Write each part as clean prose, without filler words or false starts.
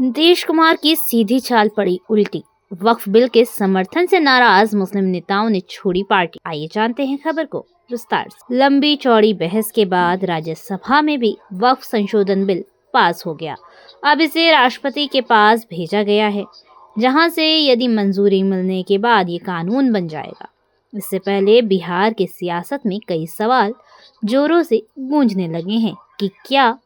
नीतीश कुमार की सीधी चाल पड़ी उल्टी। वक्फ बिल के समर्थन से नाराज मुस्लिम नेताओं ने छोड़ी पार्टी। आइए जानते हैं खबर को विस्तार से। लंबी चौड़ी बहस के बाद राज्यसभा में भी वक्फ संशोधन बिल पास हो गया। अब इसे राष्ट्रपति के पास भेजा गया है, जहां से यदि मंजूरी मिलने के बाद ये कानून बन जाएगा। इससे पहले बिहार के सियासत में कई सवाल जोरों से गूंजने लगे हैं कि क्या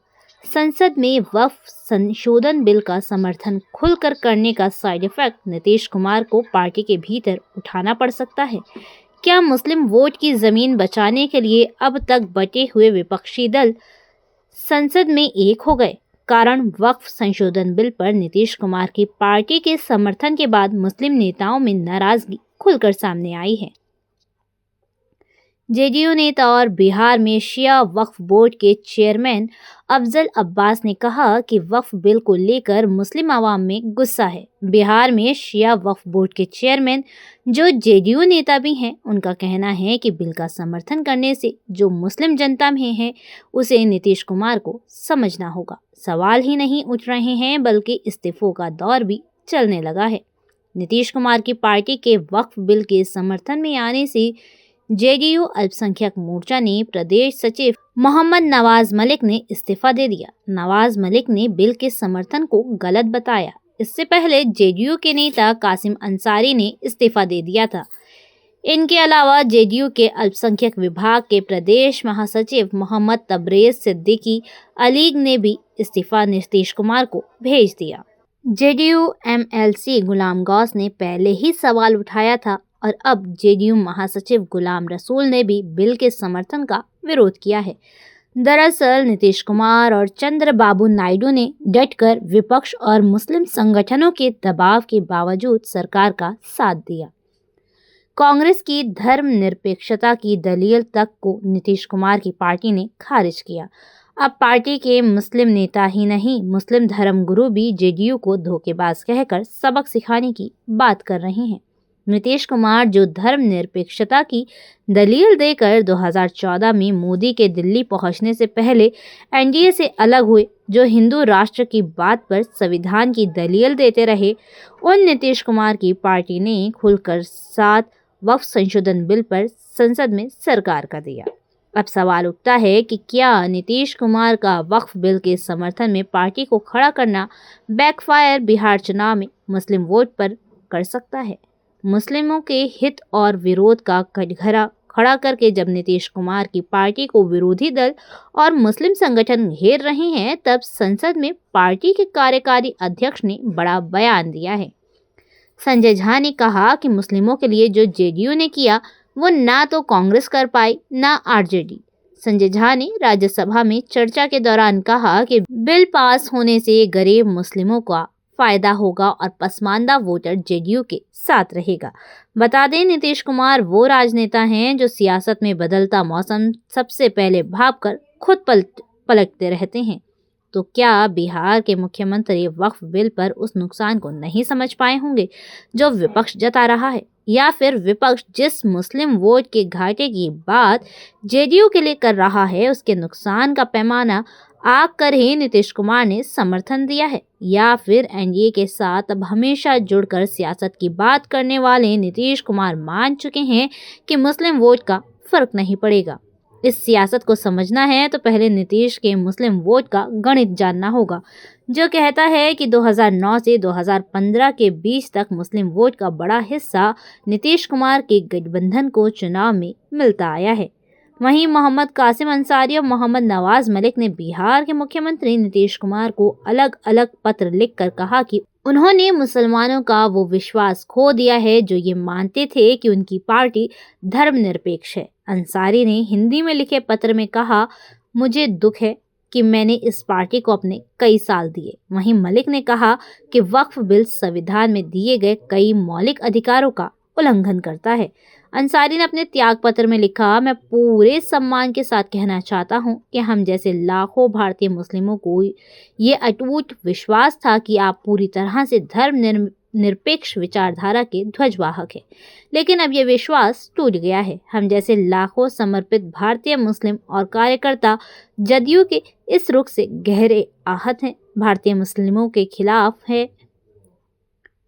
संसद में वक्फ संशोधन बिल का समर्थन खुलकर करने का साइड इफेक्ट नीतीश कुमार को पार्टी के भीतर उठाना पड़ सकता है। क्या मुस्लिम वोट की जमीन बचाने के लिए अब तक बटे हुए विपक्षी दल संसद में एक हो गए? कारण वक्फ संशोधन बिल पर नीतीश कुमार की पार्टी के समर्थन के बाद मुस्लिम नेताओं में नाराजगी खुलकर सामने आई है। जेडीयू नेता और बिहार में शिया वक्फ बोर्ड के चेयरमैन अफजल अब्बास ने कहा कि वक्फ बिल को लेकर मुस्लिम आवाम में गुस्सा है। बिहार में शिया वक्फ बोर्ड के चेयरमैन, जो जेडीयू नेता भी हैं, उनका कहना है कि बिल का समर्थन करने से जो मुस्लिम जनता में है उसे नीतीश कुमार को समझना होगा। सवाल ही नहीं उठ रहे हैं बल्कि इस्तीफों का दौर भी चलने लगा है। नीतीश कुमार की पार्टी के वक्फ बिल के समर्थन में आने से जेडीयू अल्पसंख्यक मोर्चा ने प्रदेश सचिव मोहम्मद नवाज मलिक ने इस्तीफा दे दिया। नवाज मलिक ने बिल के समर्थन को गलत बताया। इससे पहले जेडीयू के नेता कासिम अंसारी ने इस्तीफा दे दिया था। इनके अलावा जेडीयू के अल्पसंख्यक विभाग के प्रदेश महासचिव मोहम्मद तबरेज सिद्दीकी अलीग ने भी इस्तीफा नीतीश कुमार को भेज दिया। जेडीयू एमएलसी गुलाम गौस ने पहले ही सवाल उठाया था और अब जेडीयू महासचिव गुलाम रसूल ने भी बिल के समर्थन का विरोध किया है। दरअसल नीतीश कुमार और चंद्रबाबू नायडू ने डटकर विपक्ष और मुस्लिम संगठनों के दबाव के बावजूद सरकार का साथ दिया। कांग्रेस की धर्मनिरपेक्षता की दलील तक को नीतीश कुमार की पार्टी ने खारिज किया। अब पार्टी के मुस्लिम नेता ही नहीं, मुस्लिम धर्मगुरु भी जेडीयू को धोखेबाज कहकर सबक सिखाने की बात कर रहे हैं। नीतीश कुमार जो धर्मनिरपेक्षता की दलील देकर 2014 में मोदी के दिल्ली पहुंचने से पहले एनडीए से अलग हुए, जो हिंदू राष्ट्र की बात पर संविधान की दलील देते रहे, उन नीतीश कुमार की पार्टी ने खुलकर साथ वक्फ संशोधन बिल पर संसद में सरकार का दिया। अब सवाल उठता है कि क्या नीतीश कुमार का वक्फ बिल के समर्थन में पार्टी को खड़ा करना बैकफायर बिहार चुनाव में मुस्लिम वोट पर कर सकता है। मुस्लिमों के हित और विरोध का कटघरा खड़ा करके जब नीतीश कुमार की पार्टी को विरोधी दल और मुस्लिम संगठन घेर रहे हैं, तब संसद में पार्टी के कार्यकारी अध्यक्ष ने बड़ा बयान दिया है। संजय झा ने कहा कि मुस्लिमों के लिए जो जेडीयू ने किया वो ना तो कांग्रेस कर पाई ना आरजेडी। संजय झा ने राज्यसभा में चर्चा के दौरान कहा कि बिल पास होने से गरीब मुस्लिमों का फायदा होगा और पसमानदा वोटर जेडीयू के साथ रहेगा। बता दें, नीतीश कुमार वो राजनेता हैं जो सियासत में बदलता मौसम सबसे पहले भांपकर खुद पलटते रहते हैं। तो क्या बिहार के मुख्यमंत्री वक्फ बिल पर उस नुकसान को नहीं समझ पाए होंगे जो विपक्ष जता रहा है, या फिर विपक्ष जिस मुस्लिम वोट के घाटे की बात जेडीयू के लिए कर रहा है उसके नुकसान का पैमाना आग कर ही नीतीश कुमार ने समर्थन दिया है, या फिर एनडीए के साथ अब हमेशा जुड़कर सियासत की बात करने वाले नीतीश कुमार मान चुके हैं कि मुस्लिम वोट का फर्क नहीं पड़ेगा। इस सियासत को समझना है तो पहले नीतीश के मुस्लिम वोट का गणित जानना होगा, जो कहता है कि 2009 से 2015 के बीच तक मुस्लिम वोट का बड़ा हिस्सा नीतीश कुमार के गठबंधन को चुनाव में मिलता आया है। वहीं मोहम्मद कासिम अंसारी और मोहम्मद नवाज मलिक ने बिहार के मुख्यमंत्री नीतीश कुमार को अलग अलग पत्र लिखकर कहा कि उन्होंने मुसलमानों का वो विश्वास खो दिया है जो ये मानते थे कि उनकी पार्टी धर्मनिरपेक्ष है। अंसारी ने हिंदी में लिखे पत्र में कहा, मुझे दुख है कि मैंने इस पार्टी को अपने कई साल दिए। वहीं मलिक ने कहा कि वक्फ बिल संविधान में दिए गए कई मौलिक अधिकारों का उल्लंघन करता है। अंसारी ने अपने त्याग पत्र में लिखा, मैं पूरे सम्मान के साथ कहना चाहता हूं कि हम जैसे लाखों भारतीय मुस्लिमों को ये अटूट विश्वास था कि आप पूरी तरह से धर्मनिरपेक्ष विचारधारा के ध्वजवाहक है। लेकिन अब ये विश्वास टूट गया है। हम जैसे लाखों समर्पित भारतीय मुस्लिम और कार्यकर्ता जदयू के इस रुख से गहरे आहत हैं। भारतीय मुस्लिमों के खिलाफ है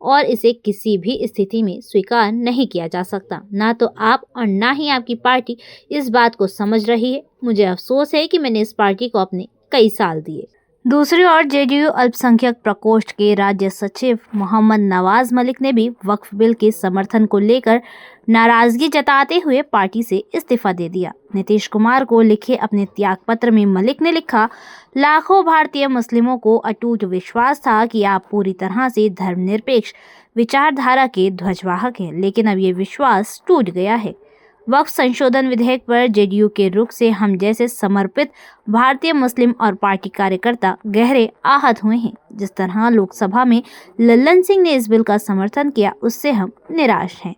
और इसे किसी भी स्थिति में स्वीकार नहीं किया जा सकता। ना तो आप और ना ही आपकी पार्टी इस बात को समझ रही है। मुझे अफसोस है कि मैंने इस पार्टी को अपने कई साल दिए। दूसरी ओर जेडीयू अल्पसंख्यक प्रकोष्ठ के राज्य सचिव मोहम्मद नवाज मलिक ने भी वक्फ बिल के समर्थन को लेकर नाराजगी जताते हुए पार्टी से इस्तीफा दे दिया। नीतीश कुमार को लिखे अपने त्यागपत्र में मलिक ने लिखा, लाखों भारतीय मुस्लिमों को अटूट विश्वास था कि आप पूरी तरह से धर्मनिरपेक्ष विचारधारा के ध्वजवाहक हैं, लेकिन अब ये विश्वास टूट गया है। वक्फ संशोधन विधेयक पर जेडीयू के रुख से हम जैसे समर्पित भारतीय मुस्लिम और पार्टी कार्यकर्ता गहरे आहत हुए हैं। जिस तरह लोकसभा में लल्लन सिंह ने इस बिल का समर्थन किया, उससे हम निराश हैं।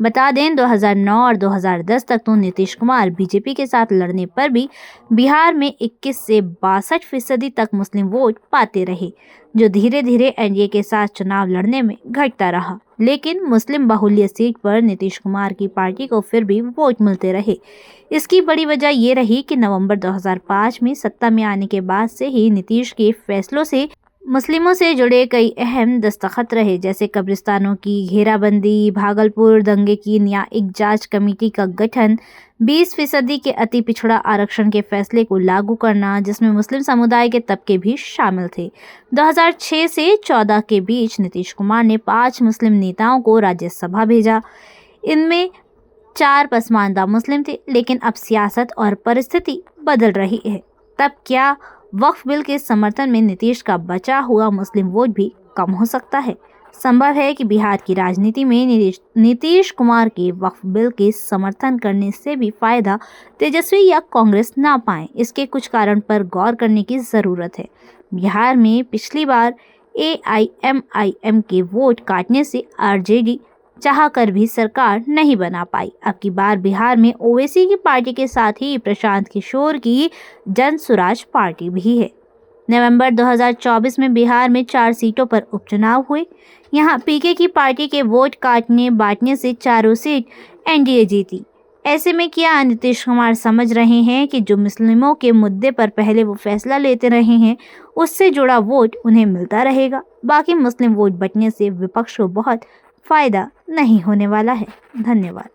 बता दें, 2009 और 2010 तक तो नीतीश कुमार बीजेपी के साथ लड़ने पर भी बिहार में 21 से 62% तक मुस्लिम वोट पाते रहे, जो धीरे धीरे एनडीए के साथ चुनाव लड़ने में घटता रहा। लेकिन मुस्लिम बाहुल्य सीट पर नीतीश कुमार की पार्टी को फिर भी वोट मिलते रहे। इसकी बड़ी वजह ये रही कि नवंबर 2005 में सत्ता में आने के बाद से ही नीतीश के फैसलों से मुस्लिमों से जुड़े कई अहम दस्तखत रहे, जैसे कब्रिस्तानों की घेराबंदी, भागलपुर दंगे की न्यायिक जांच कमेटी का गठन, 20% के अति पिछड़ा आरक्षण के फैसले को लागू करना, जिसमें मुस्लिम समुदाय के तबके भी शामिल थे। 2006 से 14 के बीच नीतीश कुमार ने 5 मुस्लिम नेताओं को राज्यसभा भेजा। इनमें 4 पसमानदा मुस्लिम थे, लेकिन अब सियासत और परिस्थिति बदल रही है। तब क्या वक्फ बिल के समर्थन में नीतीश का बचा हुआ मुस्लिम वोट भी कम हो सकता है? संभव है कि बिहार की राजनीति में नीतीश कुमार के वक्फ बिल के समर्थन करने से भी फायदा तेजस्वी या कांग्रेस ना पाए। इसके कुछ कारण पर गौर करने की जरूरत है। बिहार में पिछली बार AIMIM के वोट काटने से आरजेडी चाहकर भी सरकार नहीं बना पाई। अब की बार बिहार में ओवैसी की पार्टी के साथ ही प्रशांत किशोर की जन स्वराज पार्टी भी है। नवंबर 2024 में बिहार में 4 सीटों पर उपचुनाव हुए। यहाँ पीके की पार्टी के वोट काटने बांटने से चारों सीट एनडीए जीती। ऐसे में क्या नीतीश कुमार समझ रहे हैं कि जो मुस्लिमों के मुद्दे पर पहले वो फैसला लेते रहे हैं, उससे जुड़ा वोट उन्हें मिलता रहेगा। बाकी मुस्लिम वोट बटने से विपक्ष को बहुत फायदा नहीं होने वाला है। धन्यवाद।